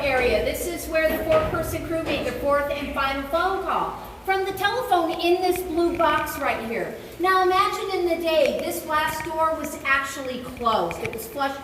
Area. This is where the 4-person crew made their 4th and final phone call from the telephone in this blue box right here. Now imagine in the day, this blast door was actually closed. It was flush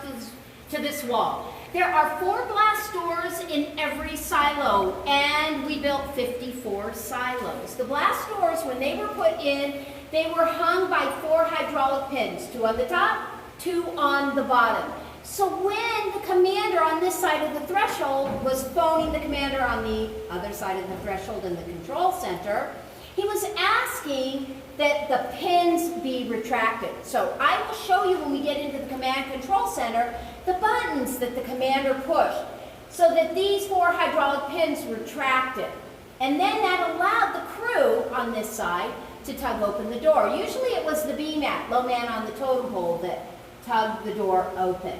to this wall. There are 4 blast doors in every silo, and we built 54 silos. The blast doors, when they were put in, they were hung by 4 hydraulic pins, 2 on the top, 2 on the bottom. So when the commander on this side of the threshold was phoning the commander on the other side of the threshold in the control center, he was asking that the pins be retracted. So I will show you when we get into the command control center the buttons that the commander pushed so that these 4 hydraulic pins retracted. And then that allowed the crew on this side to tug open the door. Usually it was the BMAT, low man on the totem pole, that tugged the door open.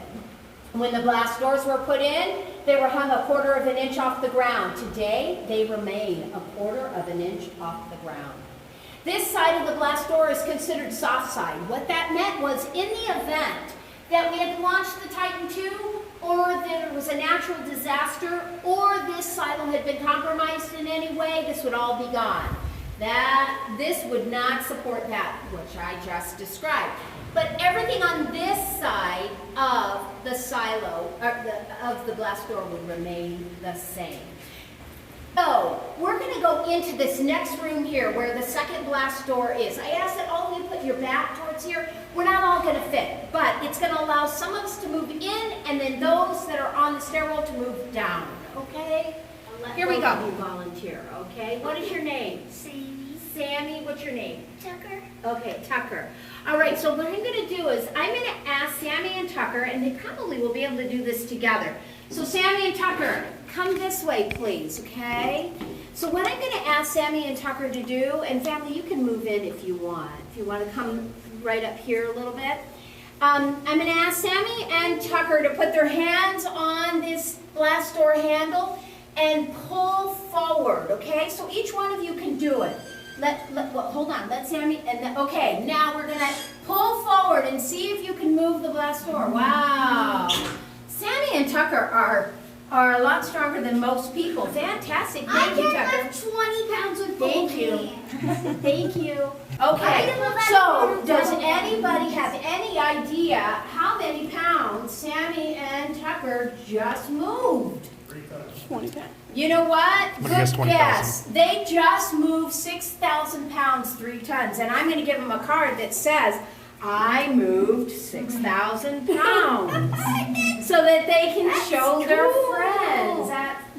When the blast doors were put in, they were hung 1/4 of an inch off the ground. Today, they remain 1/4 of an inch off the ground. This side of the blast door is considered soft side. What that meant was in the event that we had to launch the Titan II, or there was a natural disaster, or this silo had been compromised in any way, this would all be gone. This would not support that, which I just described. But everything on this side of the silo, of the blast door, would remain the same. So, we're going to go into this next room here where the second blast door is. I ask that all of you put your back towards here. We're not all going to fit, but it's going to allow some of us to move in and then those that are on the stairwell to move down, okay? Here we go. You volunteer, okay? What is your name? Sammy. Sammy, what's your name? Tucker. Okay, Tucker. All right, so what I'm going to do is I'm going to ask Sammy and Tucker, and they probably will be able to do this together. So Sammy and Tucker, come this way, please, okay? So what I'm going to ask Sammy and Tucker to do, and family, you can move in if you want to come right up here a little bit. I'm going to ask Sammy and Tucker to put their hands on this blast door handle and pull forward, okay? So each one of you can do it. Hold on, let Sammy, okay, now we're gonna pull forward and see if you can move the blast door. Wow. Sammy and Tucker are a lot stronger than most people. Fantastic, thank you, Tucker. I can lift 20 pounds with both Thank you. hands. Thank you. Okay, so does anybody have any idea how many pounds Sammy and Tucker just moved? 20 pounds. You know what? I'm gonna guess Good 20,000. guess. They just moved 6,000 pounds 3 tons. And I'm going to give them a card that says, I moved 6,000 pounds. So that they can show their friends.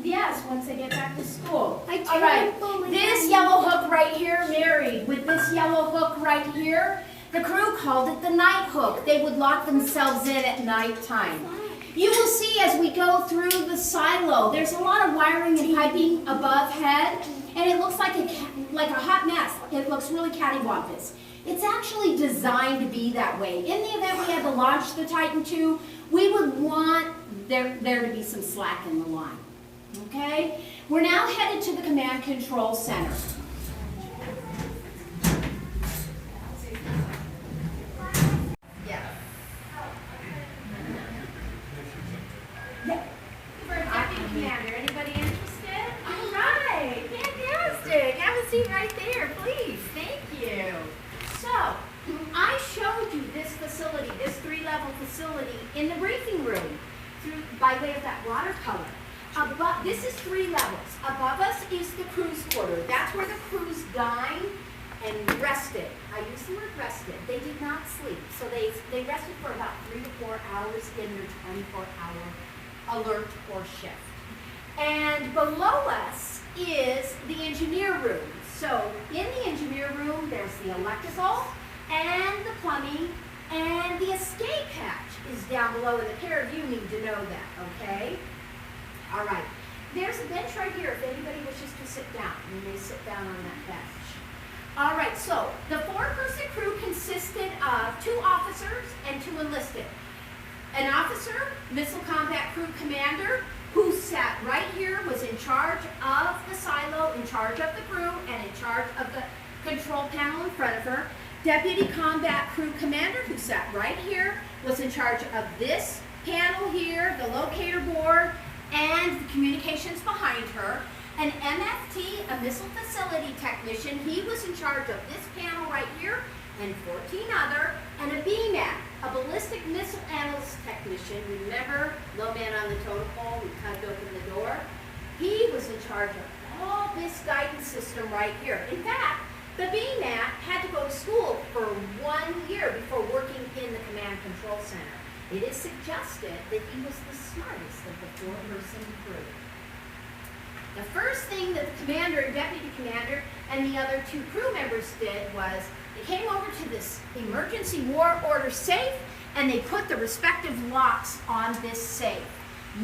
Yes, once they get back to school. All right. This yellow hook right here, married with this yellow hook right here, the crew called it the night hook. They would lock themselves in at nighttime. You will see as we go through the silo, there's a lot of wiring and piping above head, and it looks like a hot mess. It looks really cattywampus. It's actually designed to be that way. In the event we had to launch the Titan II, we would want there to be some slack in the line. Okay? We're now headed to the command control center. Commander, anybody interested? All right, fantastic. Have a seat right there, please. Thank you. So, I showed you this facility, this 3-level facility in the briefing room by way of that watercolor. This is 3 levels. Above us is the crew's quarter. That's where the crews dined and rested. I use the word rested. They did not sleep. So they rested for about 3 to 4 hours in their 24-hour alert or shift. And below us is the engineer room. So in the engineer room, there's the electrical and the plumbing, and the escape hatch is down below, and the pair of you need to know that, okay? All right. There's a bench right here if anybody wishes to sit down. You may sit down on that bench. All right, so the 4-person crew consisted of 2 officers and 2 enlisted. An officer, missile combat crew commander, who sat right here, was in charge charge of the crew and in charge of the control panel in front of her. Deputy Combat Crew Commander, who sat right here, was in charge of this panel here, the locator board, and the communications behind her. An MFT, a missile facility technician, he was in charge of this panel right here and 14 other, and a BMAT, a ballistic missile analyst technician. Remember, low man on the totem pole, we tugged open the door. He was in charge of all this guidance system right here. In fact, the BMAT had to go to school for 1 year before working in the command control center. It is suggested that he was the smartest of the four-person crew. The first thing that the commander and deputy commander and the other two crew members did was they came over to this emergency war order safe and they put the respective locks on this safe.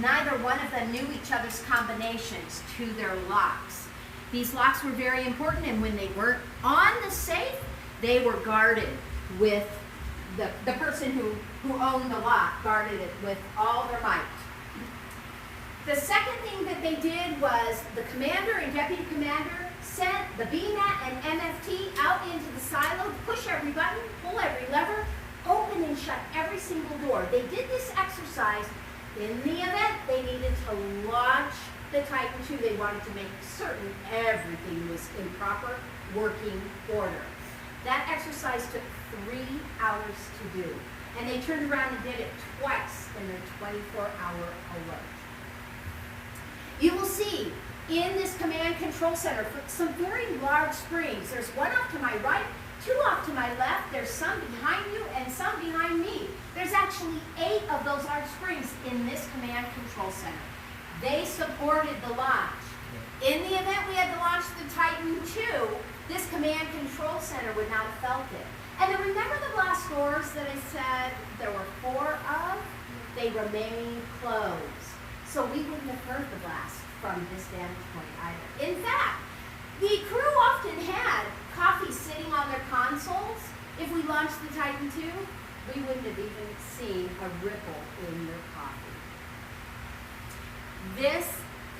Neither one of them knew each other's combinations to their locks. These locks were very important, and when they weren't on the safe, they were guarded with the person who owned the lock, guarded it with all their might. The second thing that they did was the commander and deputy commander sent the BMAT and MFT out into the silo, push every button, pull every lever, open and shut every single door. They did this exercise in the event they needed to launch the Titan II. They wanted to make certain everything was in proper working order. That exercise took 3 hours to do, and they turned around and did it twice in their 24-hour alert. You will see in this command control center some very large springs. There's one off to my right, 2 off to my left. There's some behind you and some behind me. There's actually 8 of those large springs in this command control center. They supported the launch. In the event we had to launch the Titan II, this command control center would not have felt it. And then remember the glass doors that I said there were 4 of? They remain closed. So we wouldn't have heard the blast from this vantage point either. In fact, the crew often had coffee sitting on their consoles. If we launched the Titan II, we wouldn't have even seen a ripple in their coffee. This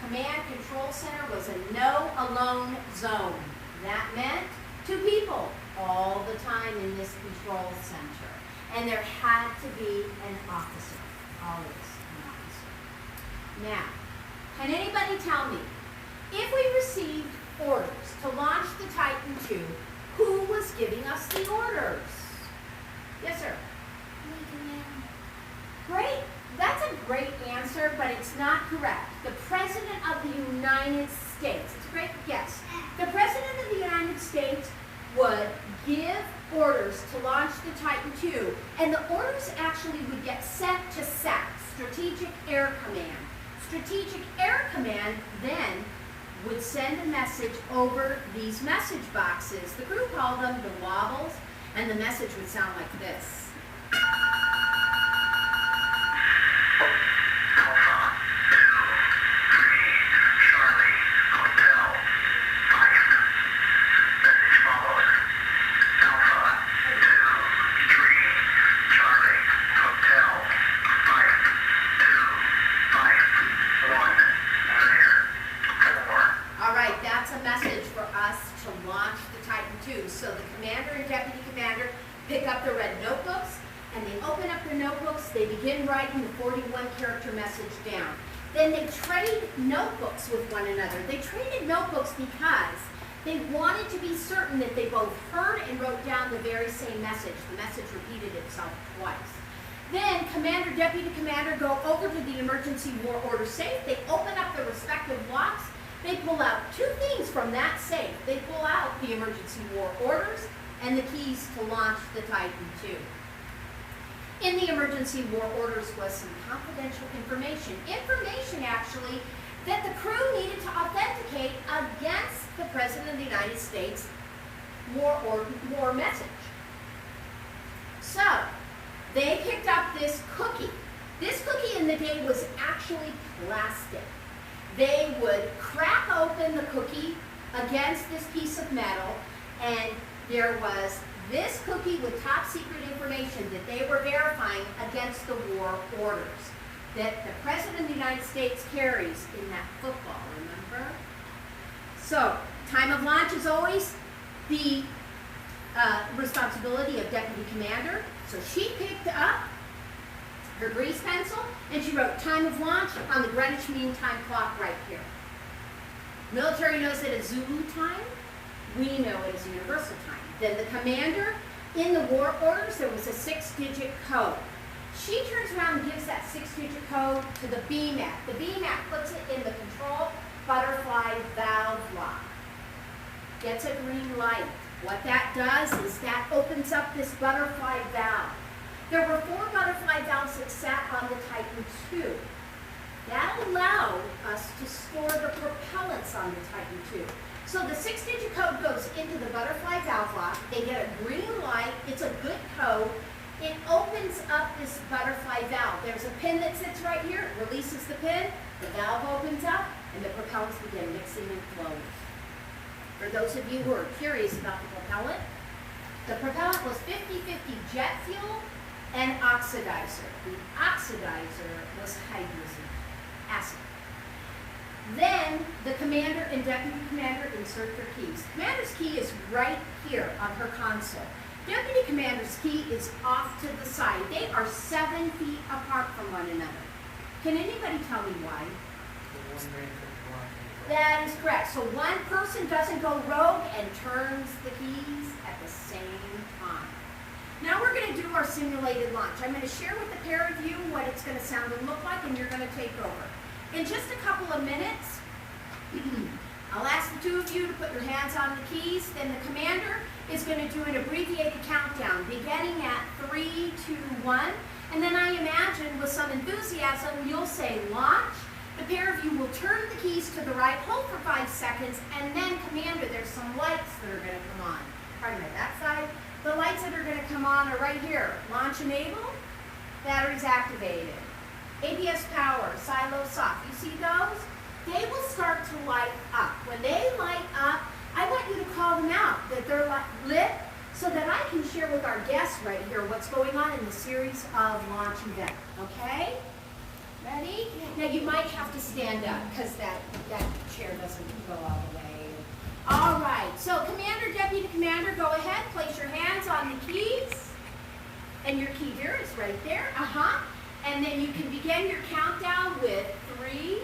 command control center was a no-alone zone. That meant 2 people all the time in this control center. And there had to be an officer, always an officer. Now, can anybody tell me, if we received orders to launch the Titan II, who was giving us the orders? Yes, sir. Great. That's a great answer, but it's not correct. The President of the United States. It's a great guess. The President of the United States would give orders to launch the Titan II, and the orders actually would get sent to SAC, Strategic Air Command. Strategic Air Command then would send a message over these message boxes. The crew called them the wobbles, and the message would sound like this. So the commander and deputy commander pick up their red notebooks, and they open up their notebooks. They begin writing the 41-character message down. Then they trade notebooks with one another. They traded notebooks because they wanted to be certain that they both heard and wrote down the very same message. The message repeated itself twice. Then commander, deputy commander go over to the emergency war order safe. They open up their respective locks. They pull out 2 things from that safe. They pull out the emergency war orders and the keys to launch the Titan II. In the emergency war orders was some confidential information. Information, actually, that the crew needed to authenticate against the President of the United States war message. So, they picked up this cookie. This cookie in the day was actually plastic. They would crack open the cookie against this piece of metal, and there was this cookie with top secret information that they were verifying against the war orders that the President of the United States carries in that football, remember? So, Time of launch is always the responsibility of Deputy Commander. So she picked up her grease pencil and she wrote time of launch on the Greenwich Mean Time clock right here. Military knows it as Zulu time. We know it as Universal time. Then the commander, in the war orders, there was a 6-digit code. She turns around and gives that 6-digit code to the BMAC. The BMAC puts it in the control butterfly valve lock. Gets a green light. What that does is that opens up this butterfly valve. There were 4 butterfly valves that sat on the Titan II. That allowed us to store the propellants on the Titan II. So the 6-digit code goes into the butterfly valve lock. They get a green light. It's a good code. It opens up this butterfly valve. There's a pin that sits right here. It releases the pin. The valve opens up, and the propellants begin mixing and flowing. For those of you who are curious about the propellant was 50-50 jet fuel and oxidizer. The oxidizer was hydrogen acid. Then the commander and deputy commander insert their keys. Commander's key is right here on her console. Deputy commander's key is off to the side. They are 7 feet apart from one another. Can anybody tell me why? That is correct. So one person doesn't go rogue and turns the keys at the same time. Now we're going to do our simulated launch. I'm going to share with the pair of you what it's going to sound and look like, and you're going to take over. In just a couple of minutes, I'll ask the 2 of you to put your hands on the keys. Then the commander is going to do an abbreviated countdown, beginning at 3, 2, 1. And then I imagine with some enthusiasm, you'll say launch. The pair of you will turn the keys to the right, hold for 5 seconds, and then commander, there's some lights that are going to come on. Pardon my backside. The lights that are going to come on are right here. Launch enabled, batteries activated. ABS power, silo soft. You see those? They will start to light up. When they light up, I want you to call them out that they're lit so that I can share with our guests right here what's going on in the series of launch event. Okay? Ready? Now you might have to stand up because that chair doesn't go all the way. All right. So commander, deputy commander, go ahead. Place your hands on the keys. And your key there is right there. And then you can begin your countdown with 3, 2,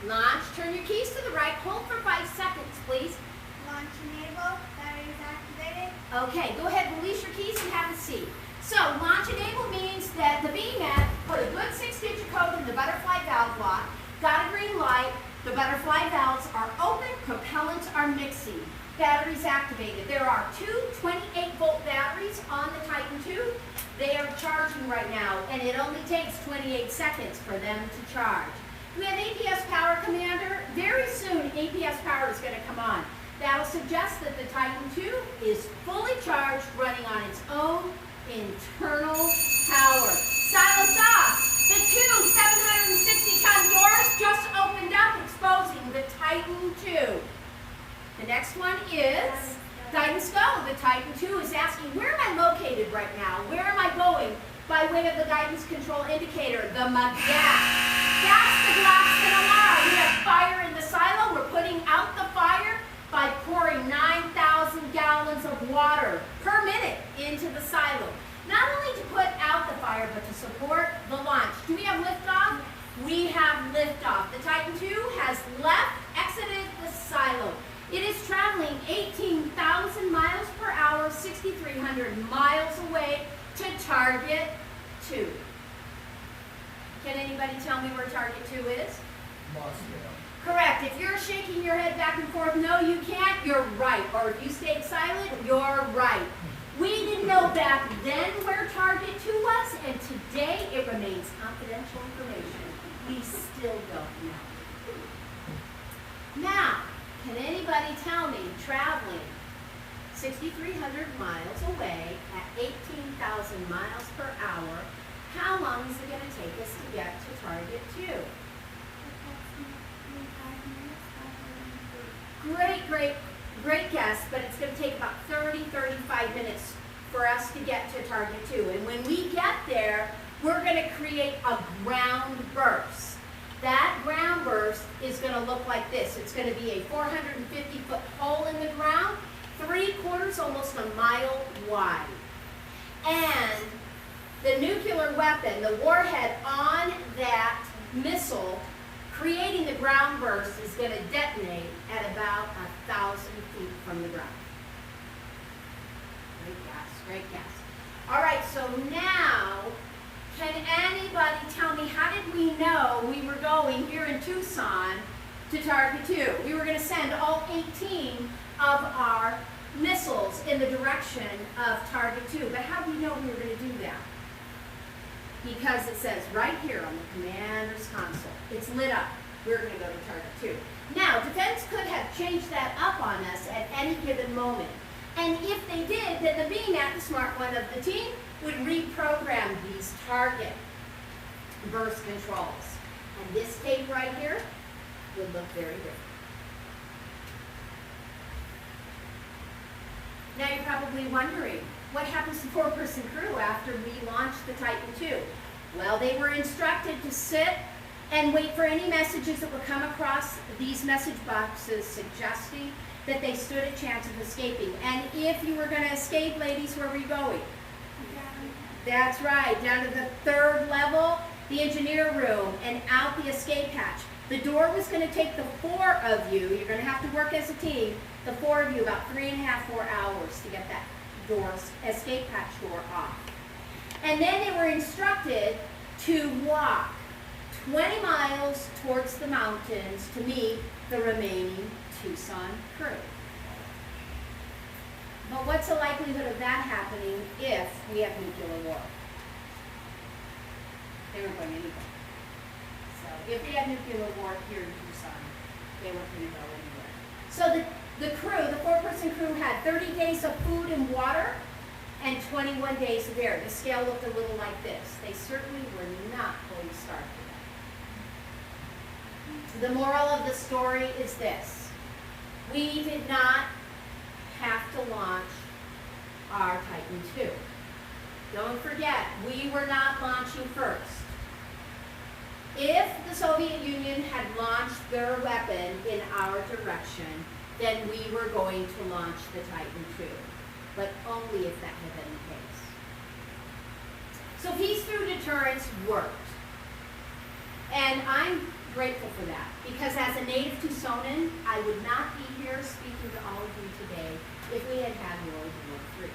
1. Launch. Turn your keys to the right. Hold for 5 seconds, please. Launch enable, batteries activated. Okay, go ahead, release your keys and have a seat. So, launch enable means that the BMAT put a good 6-digit code in the butterfly valve lock, got a green light, the butterfly valves are open, propellants are mixing. Batteries activated. There are 2 28-volt batteries on the Titan II. They are charging right now, and it only takes 28 seconds for them to charge. We have APS power, Commander. Very soon, APS power is going to come on. That'll suggest that the Titan II is fully charged, running on its own internal power. Silence off. The 2 760-ton doors just opened up, exposing the Titan II. The next one is Guidance Go. The Titan II is asking, where am I located right now? Where am I going? By way of the guidance control indicator, the MAGAS. That's the Glaston alarm. We have fire in the silo. We're putting out the fire by pouring 9,000 gallons of water per minute into the silo. Not only to put out the fire, but to support the launch. Do we have liftoff? We have liftoff. The Titan II has exited the silo. It is traveling 18,000 miles per hour, 6,300 miles away to Target 2. Can anybody tell me where Target 2 is? Moscow. Correct. If you're shaking your head back and forth, no, you can't, you're right. Or if you stayed silent, you're right. We didn't know back then where Target 2 was, and today it remains confidential information. We still don't know. Now, can anybody tell me, traveling 6,300 miles away at 18,000 miles per hour, how long is it going to take us to get to Target 2? Great guess, but it's going to take about 35 minutes for us to get to Target 2. And when we get there, we're going to create a ground burst. That ground burst burst is going to look like this. It's going to be a 450-foot hole in the ground, 3/4, almost a mile wide. And the nuclear weapon, the warhead on that missile, creating the ground burst, is going to detonate at about 1,000 feet from the ground. Great gas, great gas. All right, so now, can anybody tell me, how did we know we were going here in Tucson to Target 2? We were going to send all 18 of our missiles in the direction of Target 2. But how did we know we were going to do that? Because it says right here on the commander's console, it's lit up. We're going to go to Target 2. Now, defense could have changed that up on us at any given moment. And if they did, then the BMAT, the smart one of the team, would reprogram these target burst controls. And this tape right here would look very different. Now you're probably wondering, what happens to the 4-person crew after we launch the Titan II? Well, they were instructed to sit and wait for any messages that would come across these message boxes suggesting that they stood a chance of escaping. And if you were going to escape, ladies, where were you going? That's right, down to the 3rd level, the engineer room, and out the escape hatch. The door was going to take the 4 of you, you're going to have to work as a team, the 4 of you, about 3.5, 4 hours to get that door, escape hatch door off. And then they were instructed to walk 20 miles towards the mountains to meet the remaining Tucson crew. But what's the likelihood of that happening if we have nuclear war? They weren't going anywhere. So if we had nuclear war here in Tucson, they weren't going to go anywhere. So the crew, the 4-person crew, had 30 days of food and water and 21 days of air. The scale looked a little like this. They certainly were not going to starve to death. The moral of the story is this. We did not have to launch our Titan II. Don't forget, we were not launching first. If the Soviet Union had launched their weapon in our direction, then we were going to launch the Titan II, but only if that had been the case. So peace through deterrence worked. And I'm grateful for that, because as a native Tucsonan, I would not be here speaking to all of you today if we had had World War III.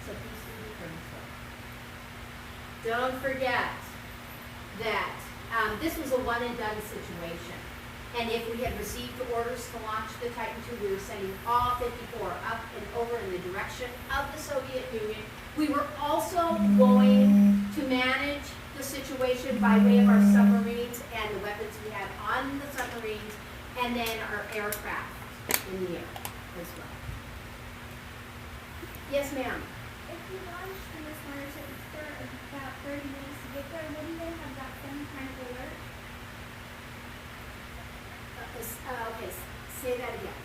So peace through deterrence worked. Don't forget that this was a one-and-done situation. And if we had received orders to launch the Titan II, we were sending all 54 up and over in the direction of the Soviet Union. We were also going to manage the situation by way of our submarines and the weapons we had on the submarines, and then our aircraft in the air as well. Yes, ma'am? If you launched the missile and it took about 30 minutes to get there, wouldn't they have got some kind of alert? Okay, say that again.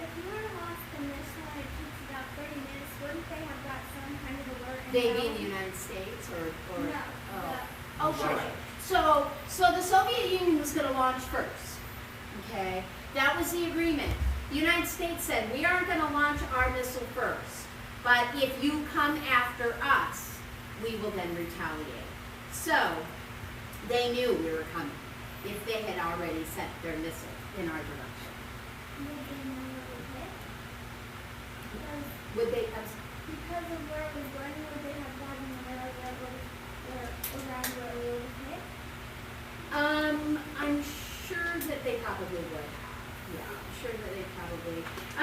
If you were to launch the missile and it takes about 30 minutes, wouldn't they have got some kind of alert? They be in the United States or No. Oh, sure. So the Soviet Union was going to launch first. Okay, that was the agreement. The United States said, we aren't going to launch our missile first, but if you come after us, we will then retaliate. So they knew we were coming if they had already sent their missile in our direction. Would they know where it would hit? Would they? Because of where it was going, would they have gotten an alert around where it would hit? I'm sure that they probably would have. Yeah, I'm sure that they probably.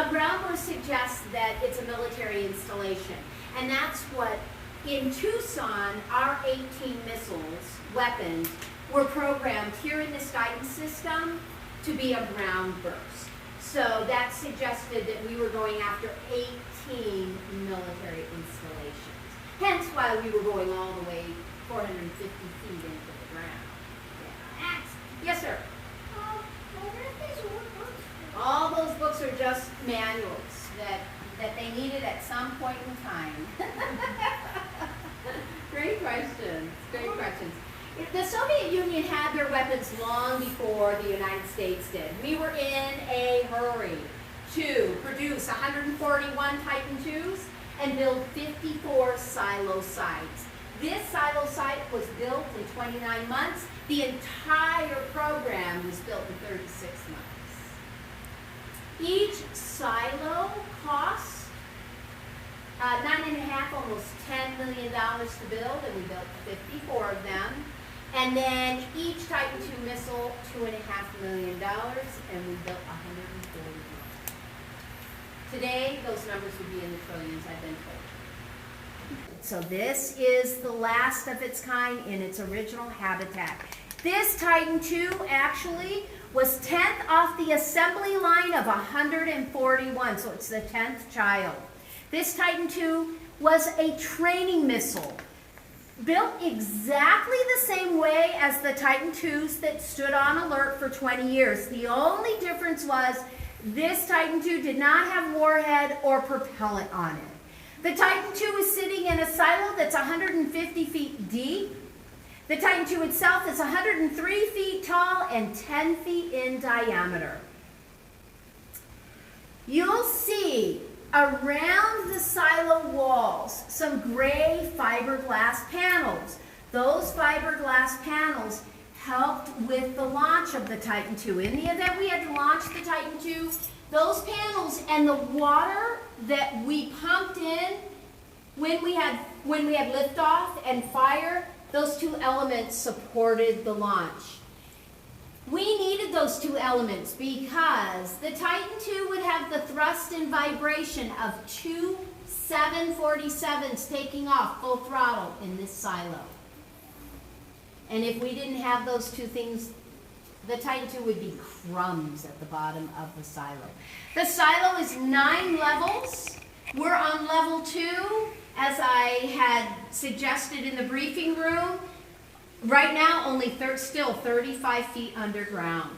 Ground burst suggests that it's a military installation, and that's what, in Tucson, our 18 missiles, weapons, were programmed here in this guidance system to be a ground burst. So that suggested that we were going after 18 military installations. Hence why we were going all the way 450 feet into the ground. Yeah. Yes, sir? What if these were books? All those books are just manuals that they needed at some point in time. Great questions. Great questions. The Soviet Union had their weapons weapons long before the United States did. We were in a hurry to produce 141 Titan IIs and build 54 silo sites. This silo site was built in 29 months. The entire program was built in 36 months. Each silo costs $9.5, almost $10 million to build, and we built 54 of them. And then each Titan II missile, $2.5 million, and we built 140 more. Today, those numbers would be in the trillions, I've been told. So this is the last of its kind in its original habitat. This Titan II actually was 10th off the assembly line of 141, so it's the 10th child. This Titan II was a training missile, built exactly the same way as the Titan IIs that stood on alert for 20 years. The only difference was this Titan II did not have warhead or propellant on it. The Titan II is sitting in a silo that's 150 feet deep. The Titan II itself is 103 feet tall and 10 feet in diameter. You'll see around the silo walls some gray fiberglass panels. Those fiberglass panels helped with the launch of the Titan II. In the event we had to launch the Titan II, those panels and the water that we pumped in when we had liftoff and fire, those two elements supported the launch. We needed those two elements because the Titan II would have the thrust and vibration of two 747s taking off full throttle in this silo. And if we didn't have those two things, the Titan II would be crumbs at the bottom of the silo. The silo is 9 levels. We're on level 2, as I had suggested in the briefing room. Right now, only still 35 feet underground.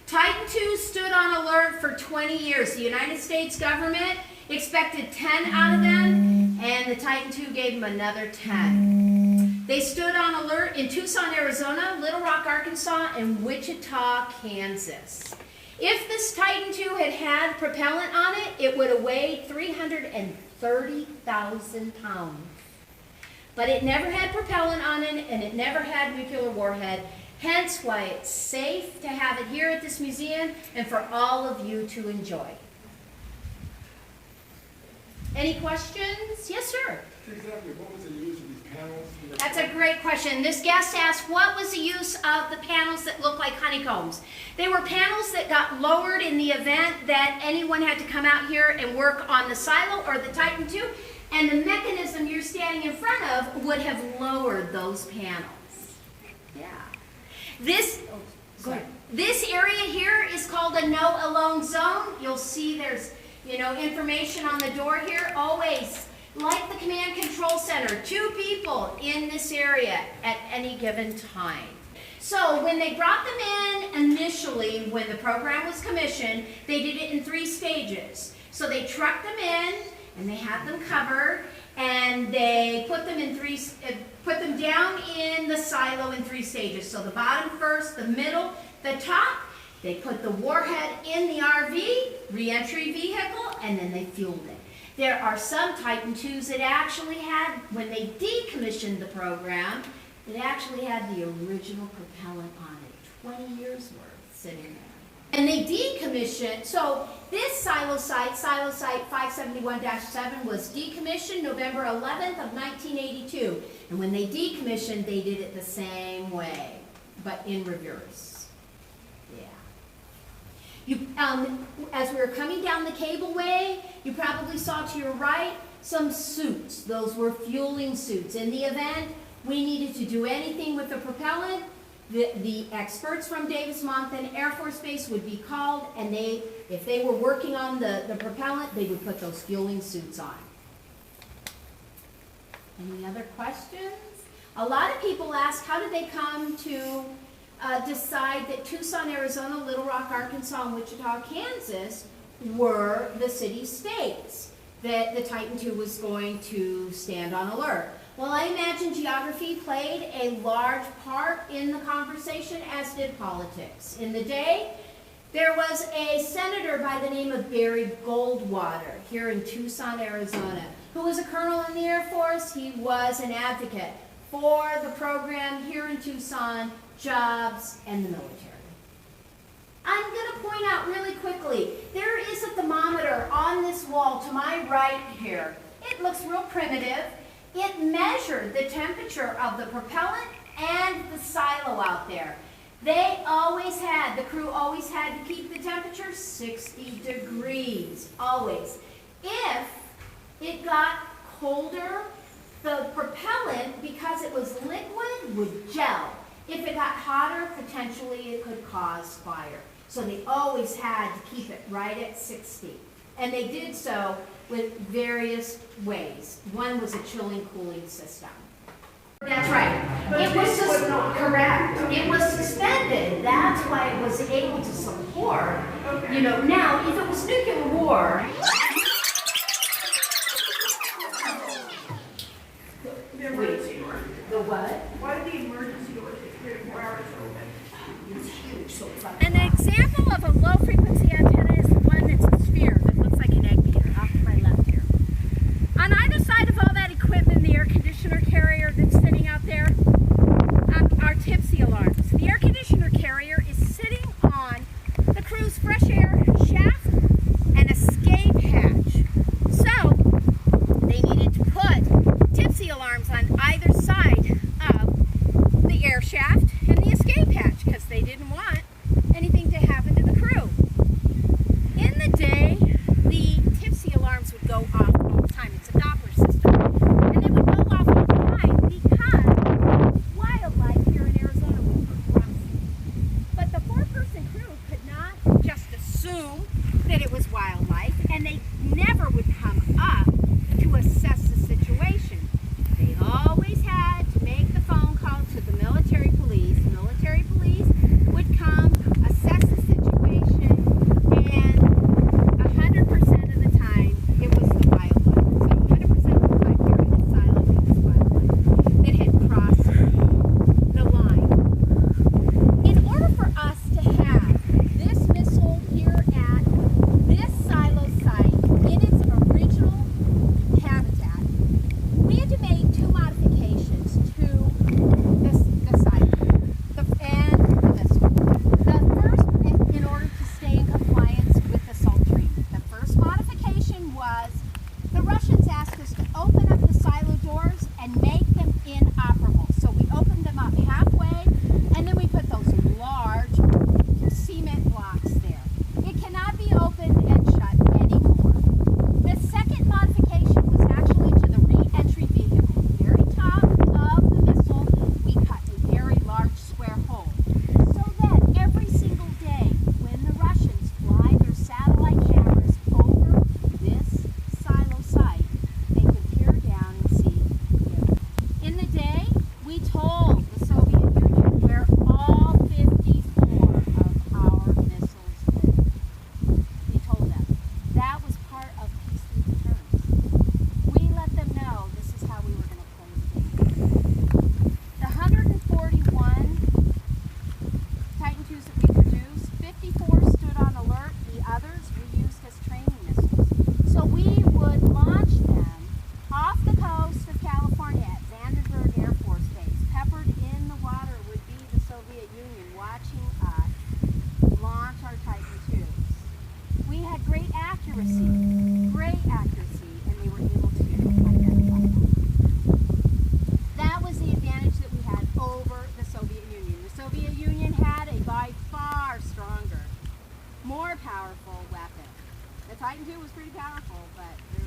Titan II stood on alert for 20 years. The United States government expected 10 out of them, and the Titan II gave them another 10. They stood on alert in Tucson, Arizona, Little Rock, Arkansas, and Wichita, Kansas. If this Titan II had had propellant on it, it would have weighed 330,000 pounds. But it never had propellant on it, and it never had nuclear warhead, hence why it's safe to have it here at this museum and for all of you to enjoy. Any questions? Yes, sir. Exactly, what was the use of these panels? That's a great question. This guest asked, what was the use of the panels that look like honeycombs? They were panels that got lowered in the event that anyone had to come out here and work on the silo or the Titan II, and the mechanism you're standing in front of would have lowered those panels. Yeah. This area here is called a no-alone zone. You'll see there's, information on the door here. Always, like the command control center, 2 people in this area at any given time. So when they brought them in initially, when the program was commissioned, they did it in 3 stages. So they trucked them in, and they had them covered, and they put them down in the silo in 3 stages. So the bottom first, the middle, the top. They put the warhead in the RV, re-entry vehicle, and then they fueled it. There are some Titan IIs that actually had, when they decommissioned the program, it actually had the original propellant on it, 20 years worth sitting there. And they decommissioned, so this silo site 571-7, was decommissioned November 11th of 1982. And when they decommissioned, they did it the same way, but in reverse. As we were coming down the cableway, you probably saw to your right some suits. Those were fueling suits. In the event we needed to do anything with the propellant, the experts from Davis-Monthan Air Force Base would be called, and if they were working on the propellant, they would put those fueling suits on. Any other questions? A lot of people ask, how did they come to decide that Tucson, Arizona, Little Rock, Arkansas, and Wichita, Kansas were the city-states that the Titan II was going to stand on alert? Well, I imagine geography played a large part in the conversation, as did politics. In the day, there was a senator by the name of Barry Goldwater here in Tucson, Arizona, who was a colonel in the Air Force. He was an advocate for the program here in Tucson, jobs, and the military. I'm going to point out really quickly, there is a thermometer on this wall to my right here. It looks real primitive. It measured the temperature of the propellant and the silo out there. They always had, the crew always had to keep the temperature 60 degrees, always. If it got colder, the propellant, because it was liquid, would gel. If it got hotter, potentially it could cause fire. So they always had to keep it right at 60. And they did so with various ways. One was a chilling cooling system. That's right. It was correct. It was suspended. That's why it was able to support. Okay. You know, now if it was nuclear war. The emergency door. The what? Why did the emergency door take 3 to 4 hours to open? It's huge. So it's like An example of a low-frequency antenna is the one that's a sphere that looks like an egg beater off to my left here. On either side of all that equipment, the air conditioner carrier that's sitting out there, are tipsy alarms. The air conditioner carrier is sitting on the crew's fresh air shaft and escape hatch. So they needed to put tipsy alarms on either side of the air shaft and the escape hatch because they didn't want anything to happen to the crew. In the day, the tipsy alarms would go off all the time. It's a Doppler system. And they would go off all the time because wildlife here in Arizona was crossing. But the 4-person crew could not just assume that it was wildlife, and they never would come up to assess the situation. They always had to make the phone call to the military police. The military police would come, assess the situation, and 100% of the time it was the wildlife. So 100% of the time here in this silo it was wildlife that had crossed the line. In order for us to have this missile here at this silo site in its original habitat, we had to make 2 modifications to the site and the missile. The first, in order to stay in compliance with the salt treatment. The first modification was the Russians asked us to open up the silo doors and make them inoperable. So we opened them up halfway, and then we put those large cement blocks there. It cannot be opened and shut anymore. The second modification was actually to the re-entry vehicle. The very top of the missile, we cut a very large square hole. So that every single day when the Russians fly their satellite cameras over this silo site, they could peer down and see it. In the day, we told the Soviet Union where all 54 of our missiles lived. We told them. That was part of peace through deterrence. We let them know this is how we were going to play the game. The 141 Titan IIs that we produced, 54 stood on alert. The others we used as training missiles. So we would launch them off the coast of California at Vandenberg Air Force Base. Peppered in the water would be the Soviet Union watching us launch our Titan IIs. We had great accuracy, and they were able to identify them. That was the advantage that we had over the Soviet Union. The Soviet Union had a by far stronger, more powerful weapon. The Titan II was pretty powerful, but there